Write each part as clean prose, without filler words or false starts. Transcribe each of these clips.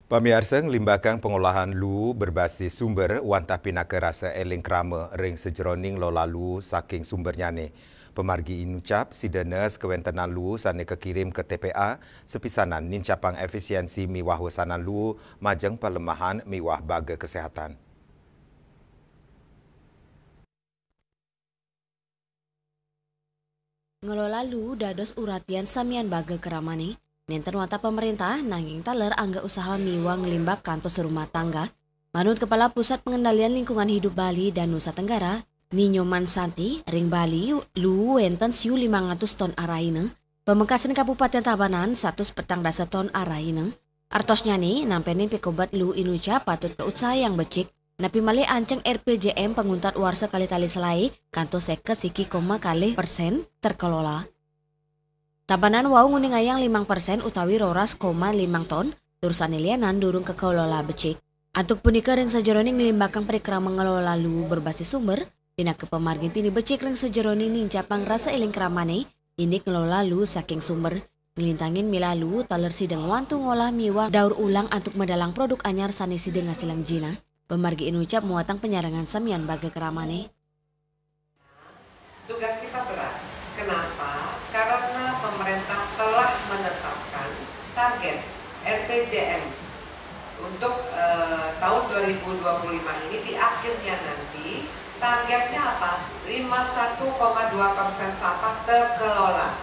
Pamiarsa ngelimbahkan pengolahan lu berbasis sumber wantah pinaka rasa eling krama ring sejeroning lo lalu saking sumbernya ni. Pemargi inucap sidenes kewentenan lu sana kekirim ke TPA sepisanan nincapang efisiensi miwah wasanan lu majeng pelemahan miwah baga kesehatan. Ngelola lu dados uratian samian baga keramane. Nenten wata pemerintah nanging taler angga usaha miwa ngelimbak kantor serumah tangga. Manut Kepala Pusat Pengendalian Lingkungan Hidup Bali dan Nusa Tenggara, Ninyo Mansanti, ring Bali, lu wenten siu 500 ton araina. Pemekasan Kabupaten Tabanan 100 petang dasa ton araina. Artosnya nih, nampenin pekobat lu inuca patut ke usaha yang becik. Napi male anceng RPJM penguntat warsa kali tali selai, kanto seke siki koma kali persen terkelola. Tabanan wau nguning ayang 5% utawi roras 5 ton, turusan lianan durung kekelola becik. Antuk punika ring sejeroning ngelimbahkan perikra mengelola lu berbasis sumber, pinak ke pemargin pini becik ring sejeroning nincapang rasa eling keramane, ini ngelola lu saking sumber. Ngelintangin milalu taler sideng wantu ngolah miwa daur ulang antuk medalang produk anyar sani sideng ngasilang jina. Pemargi inucap muatang penyarangan samian baga keramane. Tugas kita berat. Kenapa? Karena pemerintah telah menetapkan target RPJM untuk tahun 2025 ini di akhirnya nanti targetnya apa? 51,2% sampah terkelola.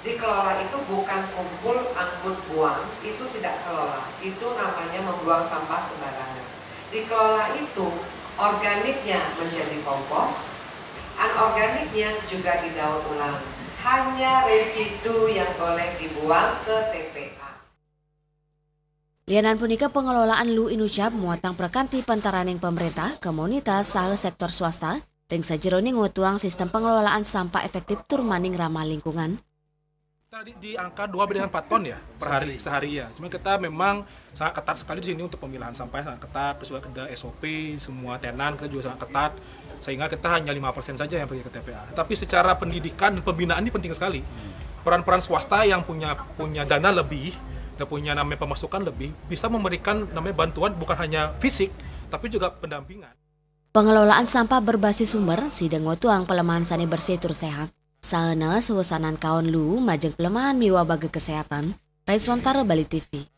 Dikelola itu bukan kumpul angkut buang, itu tidak kelola. Itu namanya membuang sampah sembarangan. Dikelola itu organiknya menjadi kompos, anorganiknya juga didaur ulang. Hanya residu yang boleh dibuang ke TPA. Lianan punika pengelolaan lu inucap muatang perkanti pantaraning pemerintah, komunitas, saha sektor swasta, ring sajeroning wetuang sistem pengelolaan sampah efektif tur maning ramah lingkungan. Tadi di angka 2,4 ton ya per hari sehari ya. Cuma kita memang sangat ketat sekali di sini untuk pemilahan sampah sangat ketat, terus juga ada SOP semua tenan kita juga sangat ketat. Sehingga kita hanya 5% saja yang pergi ke TPA. Tapi secara pendidikan dan pembinaan ini penting sekali. Peran-peran swasta yang punya dana lebih dan punya namanya pemasukan lebih bisa memberikan namanya bantuan bukan hanya fisik tapi juga pendampingan. Pengelolaan sampah berbasis sumber sideng wetuang pelemahan sani bersih tur sehat. Saena suasanan kaon lu majeng pelemahan miwa baga kesehatan. Raiswantara Bali TV.